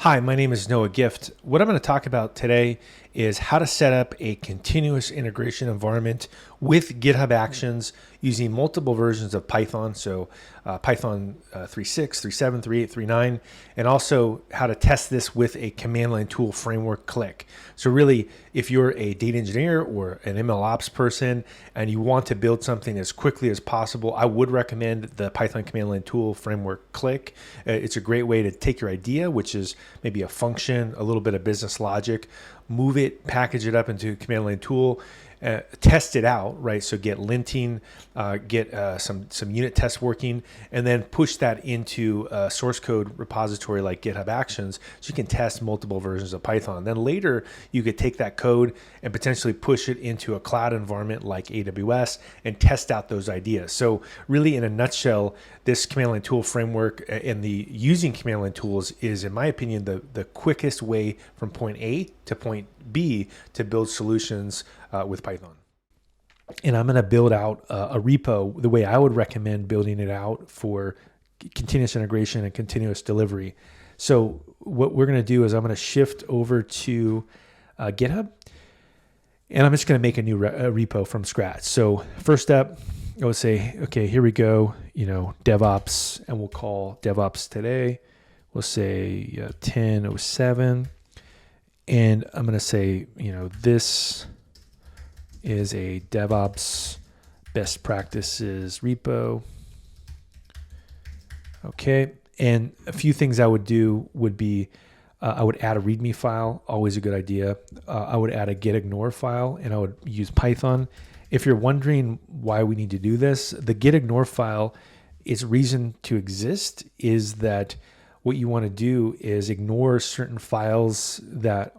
Hi, my name is Noah Gift. What I'm going to talk about today is how to set up a continuous integration environment with GitHub Actions using multiple versions of Python. So Python 3.6, 3.7, 3.8, 3.9, and also how to test this with a command line tool framework Click. So really, if you're a data engineer or an ML ops person and you want to build something as quickly as possible, I would recommend the Python command line tool framework Click. It's a great way to take your idea, which is maybe a function, a little bit of business logic, move it, package it up into a command line tool, test it out, right? So get linting, get some unit tests working, and then push that into a source code repository like GitHub Actions, so you can test multiple versions of Python. Then later, you could take that code and potentially push it into a cloud environment like AWS and test out those ideas. So really, in a nutshell, this command line tool framework and the using command line tools is, in my opinion, the quickest way from point A to point B to build solutions with Python. And I'm going to build out a repo the way I would recommend building it out for continuous integration and continuous delivery. So what we're going to do is I'm going to shift over to GitHub, and I'm just going to make a new repo from scratch. So first up, I would say, okay, here we go, DevOps, and we'll call DevOps today. We'll say 10.07, and I'm going to say, this is a DevOps best practices repo. Okay, and a few things I would do would be I would add a README file, always a good idea. I would add a gitignore file, and I would use Python. If you're wondering why we need to do this, the gitignore file, its reason to exist is that what you want to do is ignore certain files that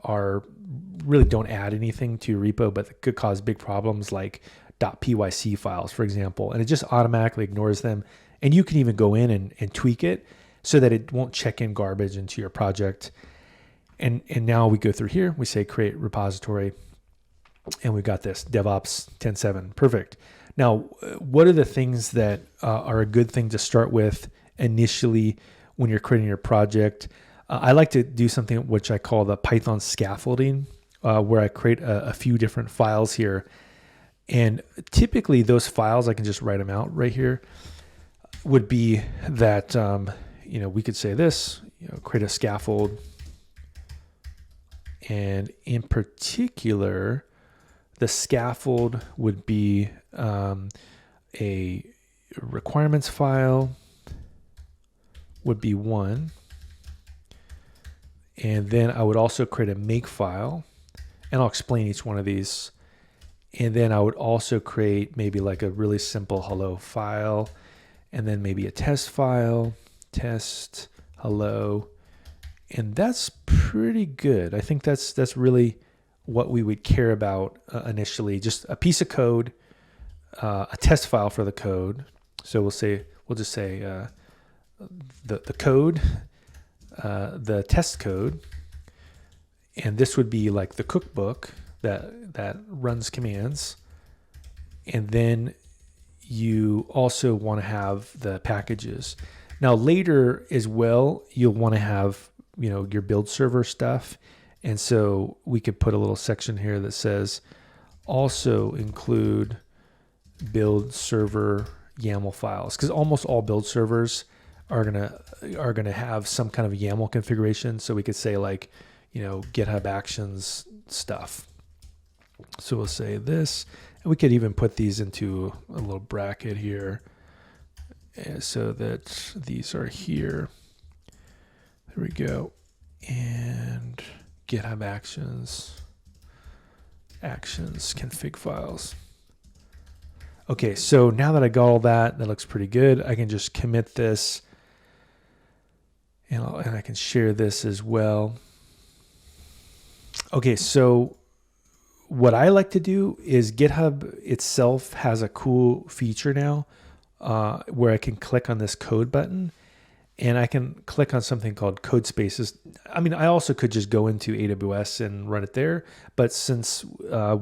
really don't add anything to your repo, but could cause big problems, like .pyc files, for example, and it just automatically ignores them. And you can even go in and tweak it so that it won't check in garbage into your project. And now we go through here, we say create repository, and we've got this DevOps 10.7, perfect. Now, what are the things that are a good thing to start with initially when you're creating your project? I like to do something which I call the Python scaffolding, where I create a few different files here. And typically those files, I can just write them out right here, would be that, we could say this, create a scaffold. And in particular, the scaffold would be a requirements file would be one. And then I would also create a make file, and I'll explain each one of these. And then I would also create maybe like a really simple hello file, and then maybe a test file, test, hello. And that's pretty good. I think that's really what we would care about initially, just a piece of code, a test file for the code. So we'll just say the code, the test code, and this would be like the cookbook that runs commands. And then you also want to have the packages. Now later as well, you'll want to have your build server stuff. And so we could put a little section here that says also include build server YAML files, because almost all build servers are gonna have some kind of YAML configuration. So we could say like, GitHub Actions stuff. So we'll say this, and we could even put these into a little bracket here, so that these are here. There we go. And GitHub Actions config files. Okay, so now that I got all that looks pretty good. I can just commit this, and I can share this as well. Okay, so what I like to do is GitHub itself has a cool feature now where I can click on this code button, and I can click on something called code spaces. I mean, I also could just go into AWS and run it there, but since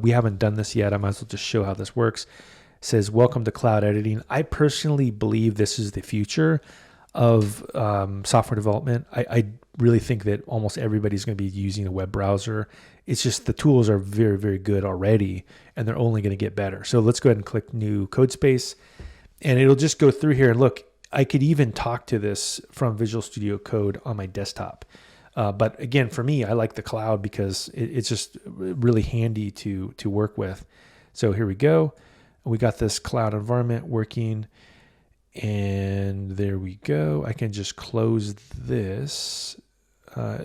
we haven't done this yet, I might as well just show how this works. It says, welcome to cloud editing. I personally believe this is the future of software development. I really think that almost everybody's going to be using a web browser. It's just the tools are very, very good already, and they're only going to get better. So let's go ahead and click new code space, and it'll just go through here. And look, I could even talk to this from Visual Studio Code on my desktop. But again, for me, I like the cloud because it's just really handy to work with. So here we go. We got this cloud environment working, and there we go. I can just close this.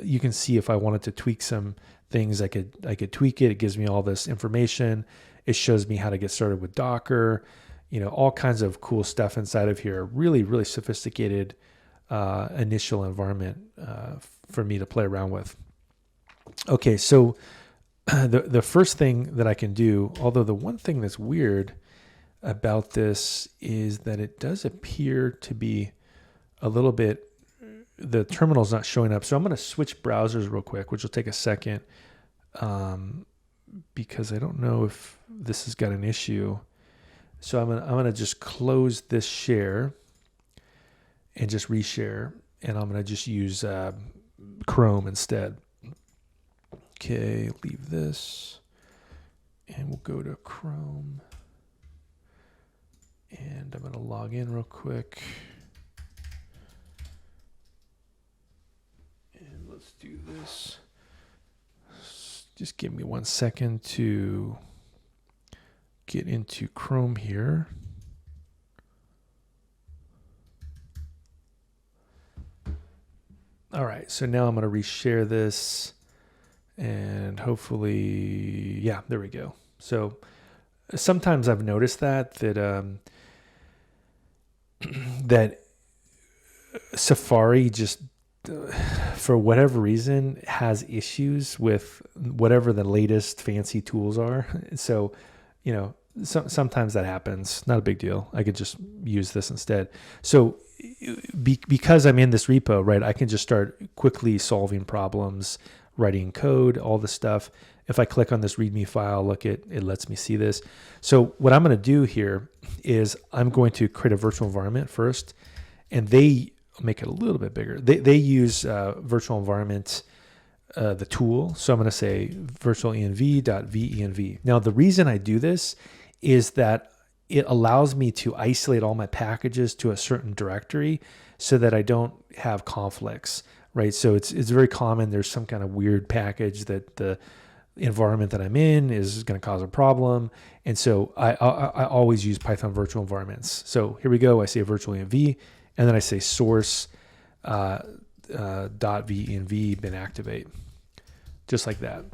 You can see if I wanted to tweak some things, I could tweak it. It gives me all this information. It shows me how to get started with Docker, all kinds of cool stuff inside of here. Really, really sophisticated initial environment for me to play around with. Okay, so the first thing that I can do, although the one thing that's weird about this is that it does appear to be a little bit, the terminal's not showing up. So I'm going to switch browsers real quick, which will take a second, because I don't know if this has got an issue. So I'm gonna just close this share and just reshare, and I'm gonna just use Chrome instead. Okay, leave this, and we'll go to Chrome, and I'm gonna log in real quick, and let's do this. Just give me 1 second to get into Chrome here. All right, so now I'm going to reshare this, and hopefully, yeah, there we go. So sometimes I've noticed that that Safari just, for whatever reason, has issues with whatever the latest fancy tools are. So, sometimes that happens. Not a big deal. I could just use this instead. So because I'm in this repo, right, I can just start quickly solving problems, writing code, all this stuff. If I click on this README file, look, it lets me see this. So what I'm going to do here is I'm going to create a virtual environment first, and I'll make it a little bit bigger. They use virtual environment, the tool. So I'm going to say virtualenv.venv. Now, the reason I do this is that it allows me to isolate all my packages to a certain directory so that I don't have conflicts, right? So it's very common. There's some kind of weird package that the environment that I'm in is going to cause a problem. And so I always use Python virtual environments. So here we go. I say virtualenv, and then I say source .venv bin activate, just like that.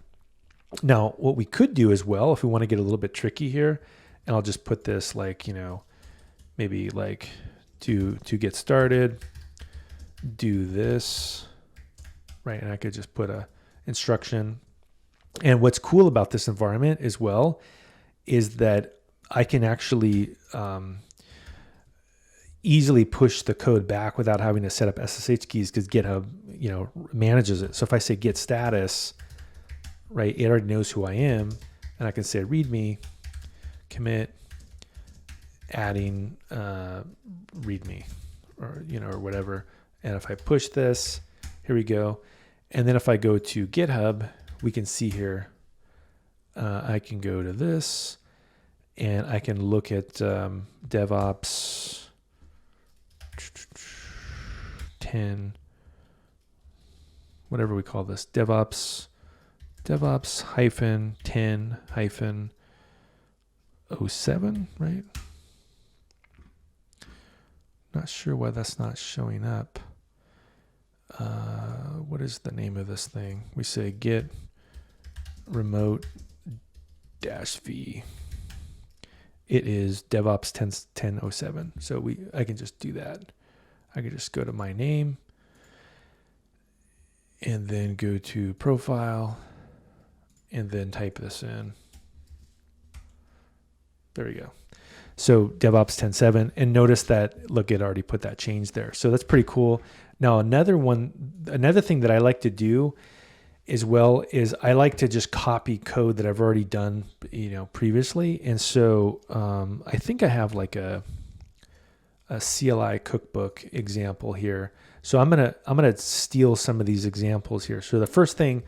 Now, what we could do as well, if we want to get a little bit tricky here, and I'll just put this maybe like to get started, do this, right? And I could just put a instruction. And what's cool about this environment as well is that I can actually easily push the code back without having to set up SSH keys, because GitHub, manages it. So if I say git status, right, it already knows who I am, and I can say readme, commit, adding readme, or or whatever. And if I push this, here we go. And then if I go to GitHub, we can see here, I can go to this, and I can look at DevOps 10, whatever we call this, DevOps hyphen 10 hyphen 07, right? Not sure why that's not showing up. What is the name of this thing? We say git remote -v. It is DevOps 1007. So I can just do that. I can just go to my name and then go to profile and then type this in. There we go. So DevOps 10.7, and notice that, look, it already put that change there. So that's pretty cool. Now, another thing that I like to do as well is I like to just copy code that I've already done, previously. And so I think I have like a CLI cookbook example here So I'm gonna steal some of these examples here. So the first thing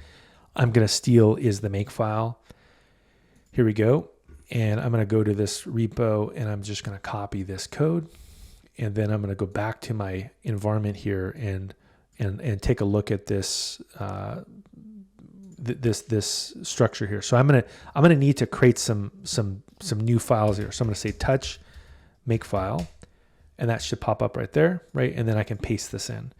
I'm gonna steal is the make file. Here we go. And I'm gonna go to this repo and I'm just gonna copy this code. And then I'm gonna go back to my environment here and take a look at this this structure here. So I'm gonna need to create some new files here. So I'm gonna say touch make file, and that should pop up right there, right? And then I can paste this in.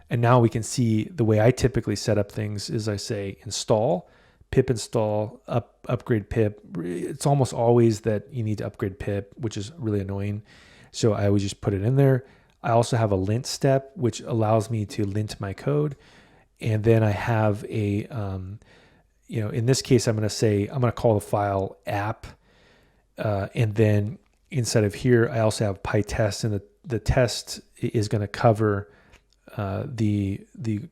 And now we can see the way I typically set up things is I say install, pip install, upgrade pip. It's almost always that you need to upgrade pip, which is really annoying. So I always just put it in there. I also have a lint step, which allows me to lint my code. And then I have a, in this case, I'm going to call the file app. And then inside of here, I also have PyTest, and the test is going to cover the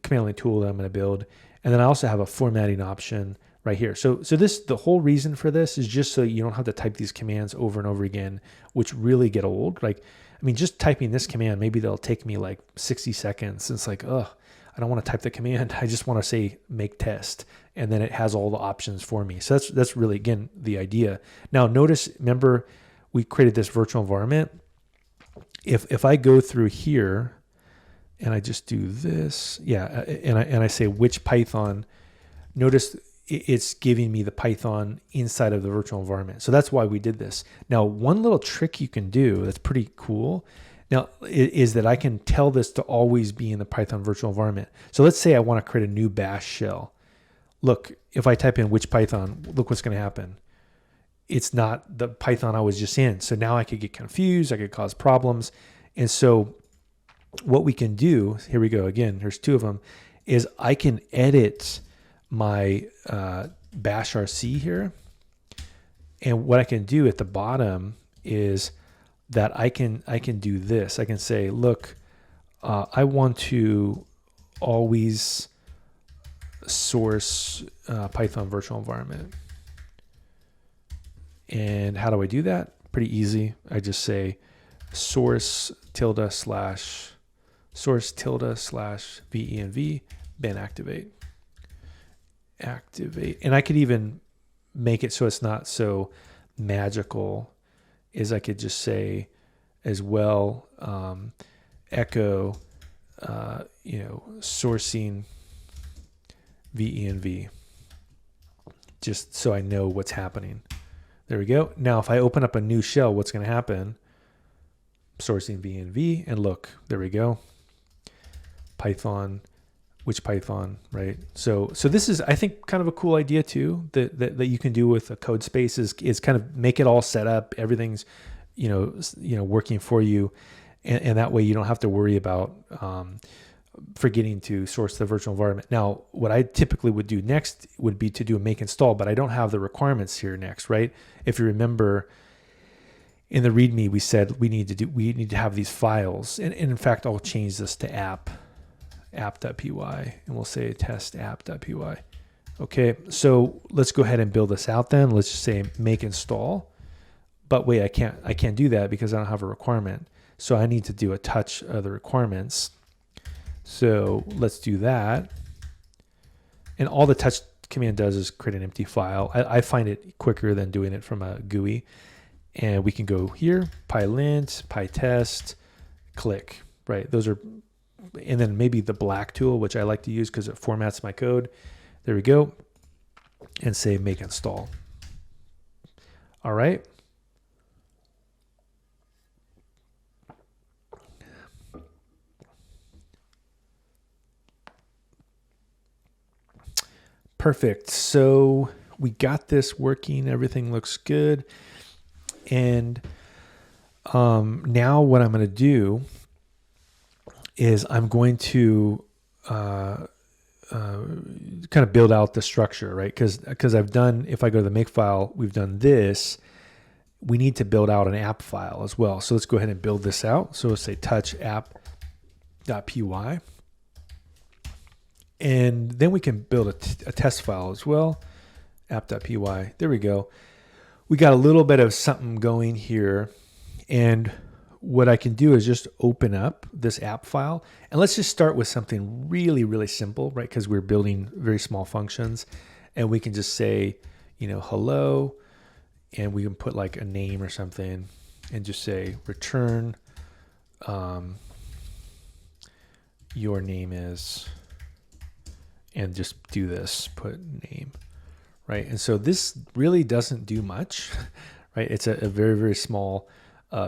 command line tool that I'm going to build. And then I also have a formatting option right here. So the whole reason for this is just so you don't have to type these commands over and over again, which really get old. Like, I mean, just typing this command, maybe they'll take me like 60 seconds. It's like, I don't want to type the command. I just want to say make test, and then it has all the options for me. So that's really, again, the idea. Now notice, remember, we created this virtual environment. If I go through here and I just do this, and I say which Python, notice it's giving me the Python inside of the virtual environment. So that's why we did this. Now, one little trick you can do that's pretty cool now is that I can tell this to always be in the Python virtual environment. So let's say I want to create a new bash shell. Look, if I type in which Python, look what's going to happen. It's not the Python I was just in. So now I could get confused. I could cause problems. And so what we can do, here we go again, there's two of them, is I can edit my bash RC here. And what I can do at the bottom is that I can do this. I can say, look, I want to always source Python virtual environment. And how do I do that? Pretty easy. I just say source tilde slash venv bin activate. And I could even make it so it's not so magical, is I could just say as well, echo, sourcing venv, just so I know what's happening. There we go. Now, if I open up a new shell, what's going to happen? Sourcing venv, and look, there we go. Python, which Python, right? So this is, I think, kind of a cool idea too that you can do with a code space is kind of make it all set up. Everything's, working for you, and that way you don't have to worry about forgetting to source the virtual environment. Now, what I typically would do next would be to do a make install, but I don't have the requirements here next, right? If you remember in the README, we said we need to have these files. And in fact, I'll change this to app.py, and we'll say test app.py. Okay, so let's go ahead and build this out then. Let's just say make install. But wait, I can't do that because I don't have a requirement. So I need to do a touch of the requirements. So let's do that. And all the touch command does is create an empty file. I find it quicker than doing it from a GUI. And we can go here, pylint, pytest, click, right? Those are, and then maybe the black tool, which I like to use because it formats my code. There we go. And say make install. All right. Perfect. So we got this working. Everything looks good. And now what I'm going to do is I'm going to kind of build out the structure, right? Because I've done, if I go to the make file, we've done this. We need to build out an app file as well. So let's go ahead and build this out. So let's say touch app.py. And then we can build a test file as well, app.py. There we go. We got a little bit of something going here. And what I can do is just open up this app file, and let's just start with something really, really simple, right? Because we're building very small functions, and we can just say, hello, and we can put like a name or something and just say return, your name is, and just do this, put name, right? And so this really doesn't do much, right? It's a very, very small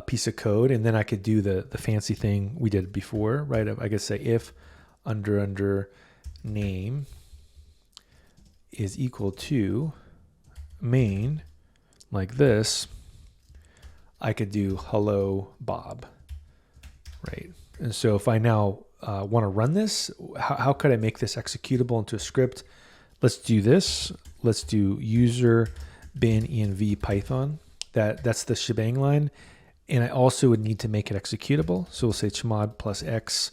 piece of code. And then I could do the fancy thing we did before, right? I could say if under name is equal to main, like this, I could do hello Bob, right? And so if I now want to run this, how could I make this executable into a script? Let's do this. Let's do user bin env python. That's the shebang line. And I also would need to make it executable. So we'll say chmod plus x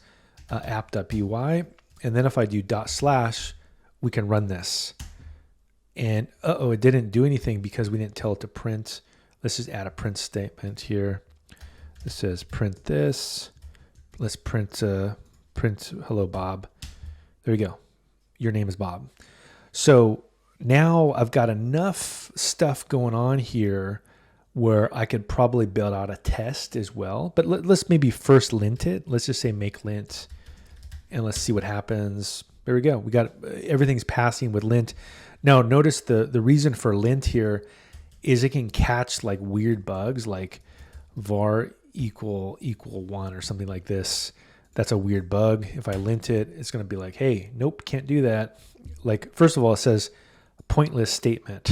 app.py. And then if I do /, we can run this. And it didn't do anything because we didn't tell it to print. Let's just add a print statement here. It says print this. Let's print hello Bob. There we go. Your name is Bob. So now I've got enough stuff going on here where I could probably build out a test as well. But let's maybe first lint it. Let's just say make lint, and let's see what happens. There we go. We got everything's passing with lint. Now notice the reason for lint here is it can catch like weird bugs like var equal 1 or something like this. That's a weird bug. If I lint it, it's going to be like, hey, nope, can't do that. Like, first of all, it says pointless statement,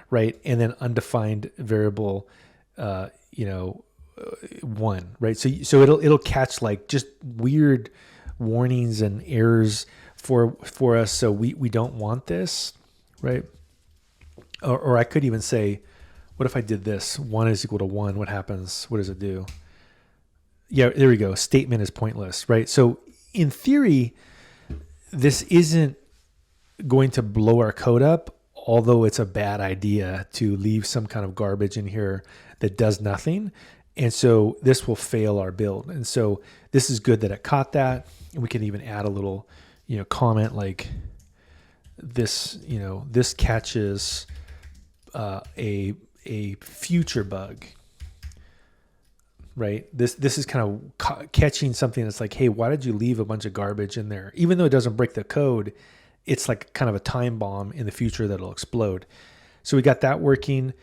right? And then undefined variable, 1, right? So it'll catch like just weird warnings and errors for us. So we don't want this, right? Or I could even say, what if I did this? 1 is equal to 1. What happens? What does it do? Yeah, there we go. Statement is pointless, right? So in theory, this isn't going to blow our code up, although it's a bad idea to leave some kind of garbage in here that does nothing. And so this will fail our build. And so this is good that it caught that. We can even add a little, comment like this, this catches a future bug, right? This is kind of catching something that's like, hey, why did you leave a bunch of garbage in there? Even though it doesn't break the code, it's like kind of a time bomb in the future that'll explode. So we got that working.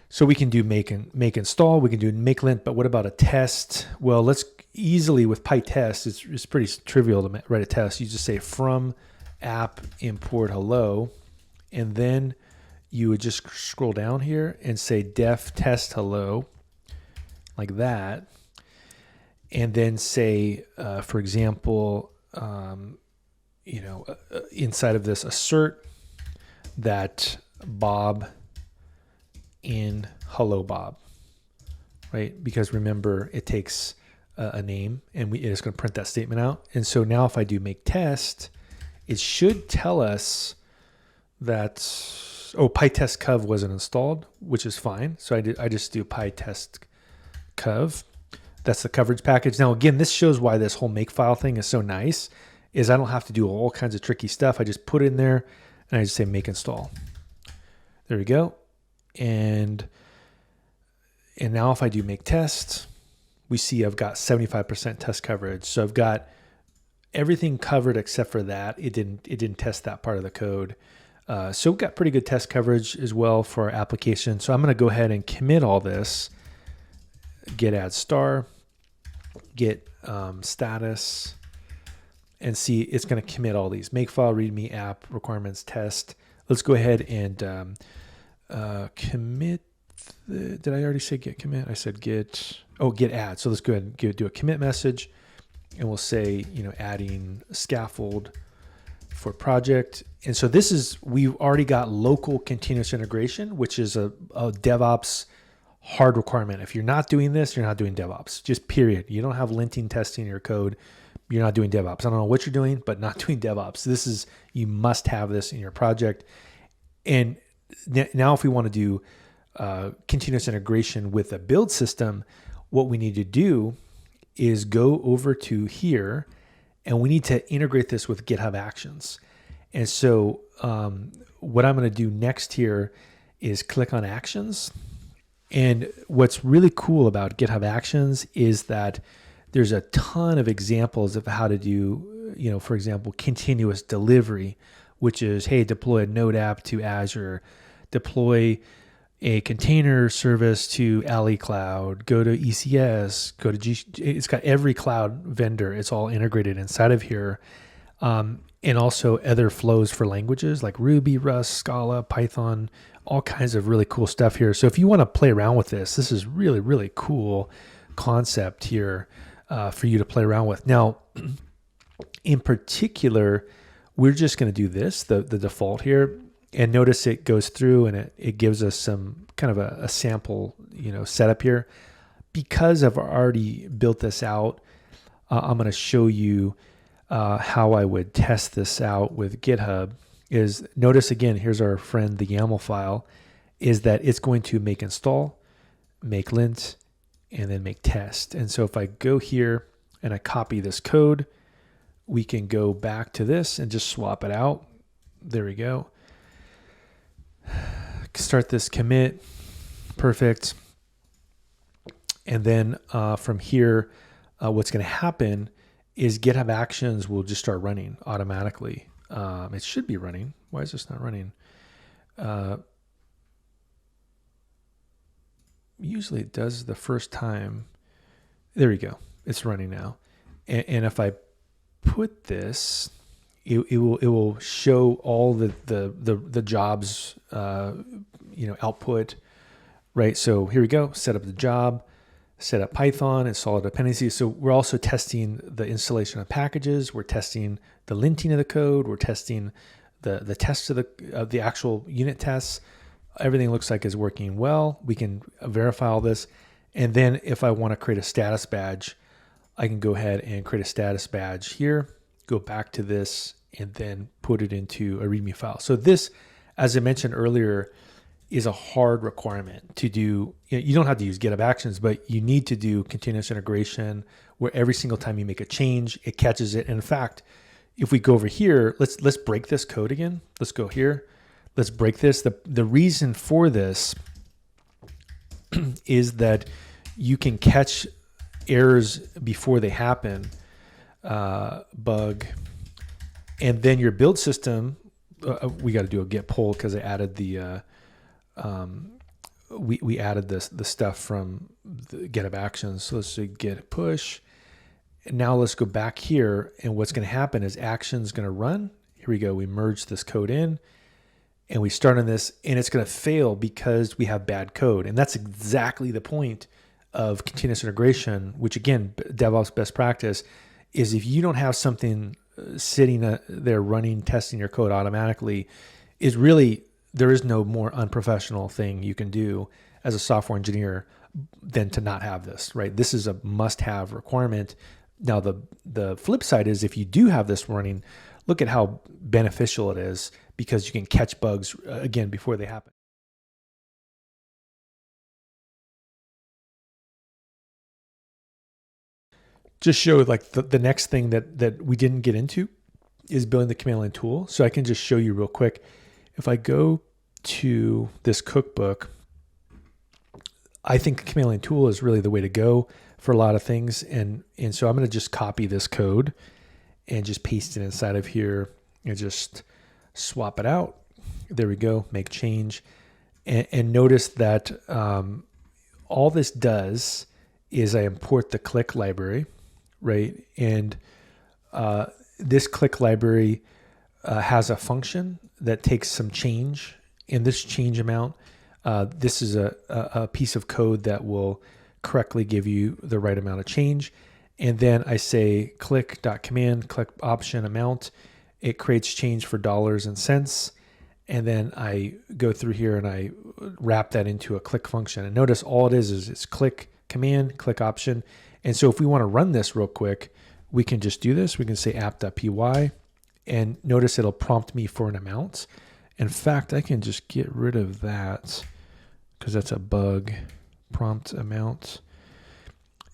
So we can do make install, we can do make lint, but what about a test? Well, let's easily with PyTest, it's pretty trivial to write a test. You just say from app import hello, and then you would just scroll down here and say def test hello, like that. And then say, for example, inside of this assert that Bob in hello Bob, right? Because remember, it takes a name and it's going to print that statement out. And so now if I do make test, it should tell us that, PyTest cov wasn't installed, which is fine. So I just do PyTest cov. That's the coverage package. Now, again, this shows why this whole makefile thing is so nice, is I don't have to do all kinds of tricky stuff. I just put it in there and I just say make install. There we go. And now if I do make test, we see I've got 75% test coverage. So I've got everything covered except for that. It didn't test that part of the code. So we've got pretty good test coverage as well for our application. So I'm going to go ahead and commit all this. Git add star, git status, and see it's going to commit all these. Makefile, readme, app, requirements, test. Let's go ahead and commit. Did I already say git commit? I said git add. So let's go ahead and do a commit message, and we'll say, adding scaffold for project. And so we've already got local continuous integration, which is a DevOps hard requirement. If you're not doing this, you're not doing DevOps, just period. You don't have linting testing in your code, you're not doing DevOps. I don't know what you're doing, but not doing DevOps. You must have this in your project. And now if we want to do continuous integration with a build system, what we need to do is go over to here, and we need to integrate this with GitHub Actions. And so what I'm going to do next here is click on Actions. And what's really cool about GitHub Actions is that there's a ton of examples of how to do, for example, continuous delivery, which is, hey, deploy a Node app to Azure, deploy a container service to Ali Cloud, go to ECS, go to it's got every cloud vendor. It's all integrated inside of here. And also other flows for languages like Ruby, Rust, Scala, Python, all kinds of really cool stuff here. So if you want to play around with this is really, really cool concept here for you to play around with. Now, in particular, we're just going to do this, the default here. And notice it goes through and it gives us some kind of a sample, setup here. Because I've already built this out, I'm going to show you how I would test this out with GitHub. Is notice again, here's our friend, the YAML file, is that it's going to make install, make lint, and then make test. And so if I go here and I copy this code, we can go back to this and just swap it out. There we go. Start this commit. Perfect. And then from here, what's going to happen is GitHub Actions will just start running automatically. It should be running. Why is this not running? Usually it does the first time. There we go. It's running now. And if I put this, it will show all the jobs, output, right? So here we go. Set up the job, set up Python, install a dependency. So we're also testing the installation of packages. We're testing the linting of the code. We're testing the tests of the actual unit tests. Everything looks like is working well. We can verify all this. And then if I want to create a status badge, I can go ahead and create a status badge here, go back to this, and then put it into a README file. So this, as I mentioned earlier, is a hard requirement to do. You don't have to use GitHub Actions, but you need to do continuous integration where every single time you make a change, it catches it. And in fact, if we go over here, let's break this code again. Let's go here. Let's break this. The reason for this is that you can catch errors before they happen, bug, and then your build system. We got to do a git pull because I added the we added the stuff from the GitHub Actions. So let's do git push. And now let's go back here, and what's going to happen is Action's going to run. Here we go. We merge this code in, and we start on this, and it's going to fail because we have bad code. And that's exactly the point of continuous integration, which again, DevOps best practice is if you don't have something sitting there running, testing your code automatically, is really, there is no more unprofessional thing you can do as a software engineer than to not have this, right? This is a must-have requirement. Now, the flip side is if you do have this running, look at how beneficial it is because you can catch bugs again before they happen. Just show like the next thing that we didn't get into is building the command line tool. So I can just show you real quick. If I go to this cookbook, I think the command line tool is really the way to go for a lot of things. And so I'm going to just copy this code and just paste it inside of here and just swap it out. There we go. Make change. And notice that all this does is I import the click library, right? And this click library has a function that takes some change. In this change amount, this is a piece of code that will correctly give you the right amount of change. And then I say click.command, click option amount. It creates change for dollars and cents. And then I go through here and I wrap that into a click function. And notice all it is it's click command, click option. And so if we want to run this real quick, we can just do this. We can say app.py and notice it'll prompt me for an amount. In fact, I can just get rid of that because that's a bug, prompt amount.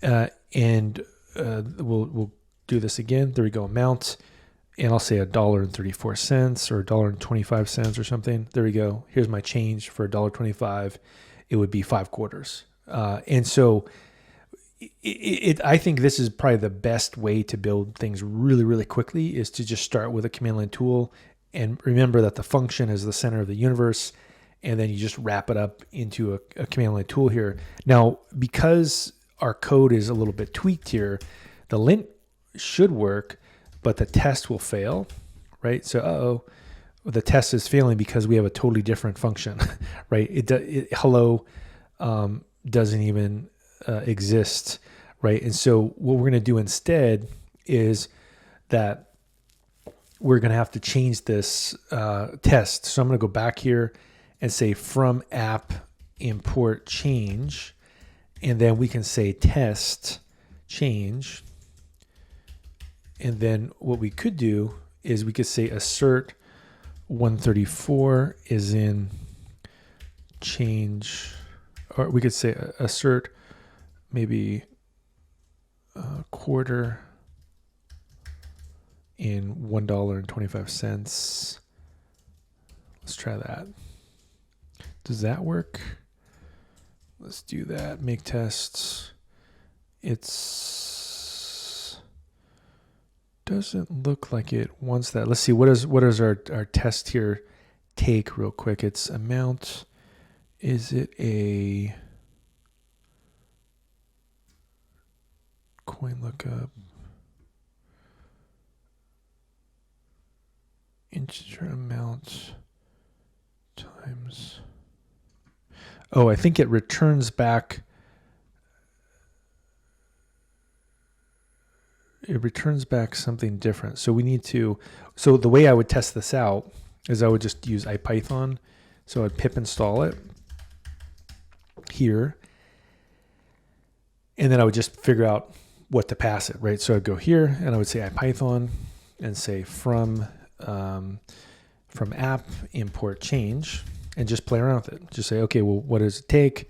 And we'll do this again. There we go, amount. And I'll say $1.34 or $1.25 or something. There we go. Here's my change for $1.25. It would be 5 quarters. And so I think this is probably the best way to build things really, really quickly, is to just start with a command line tool and remember that the function is the center of the universe. And then you just wrap it up into a command line tool here. Now, because our code is a little bit tweaked here, the lint should work, but the test will fail, right? So, the test is failing because we have a totally different function, right? Hello doesn't even exist, right? And so what we're going to do instead is that we're going to have to change this test. So I'm going to go back here and say from app import change, and then we can say test change. And then what we could do is we could say assert 134 is in change, or we could say assert maybe a quarter in $1.25. Let's try that. Does that work? Let's do that. Make tests. Doesn't look like it wants that. Let's see, what does our test here take real quick? It's amount. Is it a coin lookup? Integer amount times. Oh, I think it returns back. It returns back something different. So we need to, so the way I would test this out is I would just use IPython. So I'd pip install it here. And then I would just figure out what to pass it, right? So I'd go here and I would say IPython and say from app import change and just play around with it. Just say, okay, well, what does it take?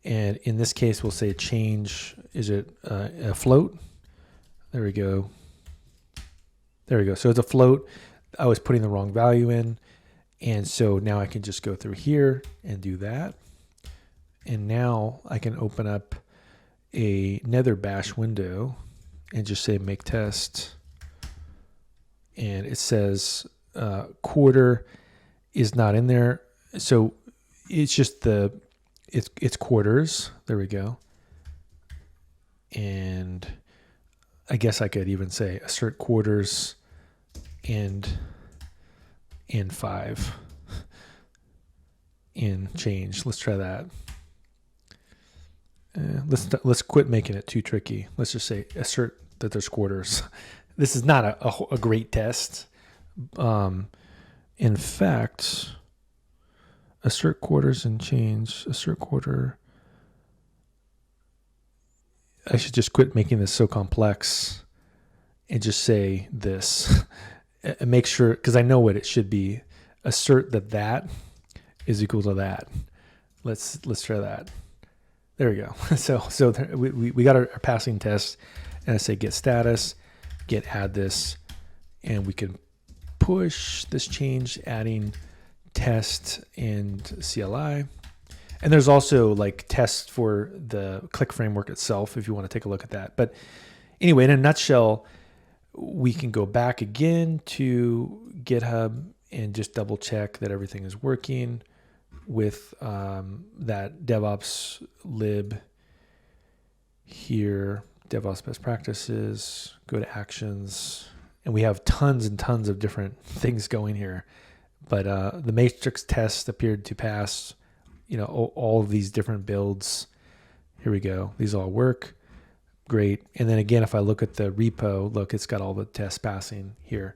And in this case, we'll say change, is it a float? There we go. There we go. So it's a float. I was putting the wrong value in. And so now I can just go through here and do that. And now I can open up a nether bash window and just say make test. And it says quarter is not in there. So it's just it's quarters. There we go. And I guess I could even say assert quarters and 5 in change. Let's try that. Let's quit making it too tricky. Let's just say assert that there's quarters. This is not a great test. In fact, assert quarters and change. Assert quarter. I should just quit making this so complex and just say this and make sure, because I know what it should be. Assert that is equal to that. Let's try that. There we go. So we got our passing test, and I say get status, get add this, and we can push this change, adding test and CLI. And there's also like tests for the click framework itself if you want to take a look at that. But anyway, in a nutshell, we can go back again to GitHub and just double check that everything is working with that DevOps lib here, DevOps best practices, go to actions. And we have tons and tons of different things going here. But the matrix test appeared to pass. All of these different builds. Here we go. These all work. Great. And then again, if I look at the repo, look, it's got all the tests passing here.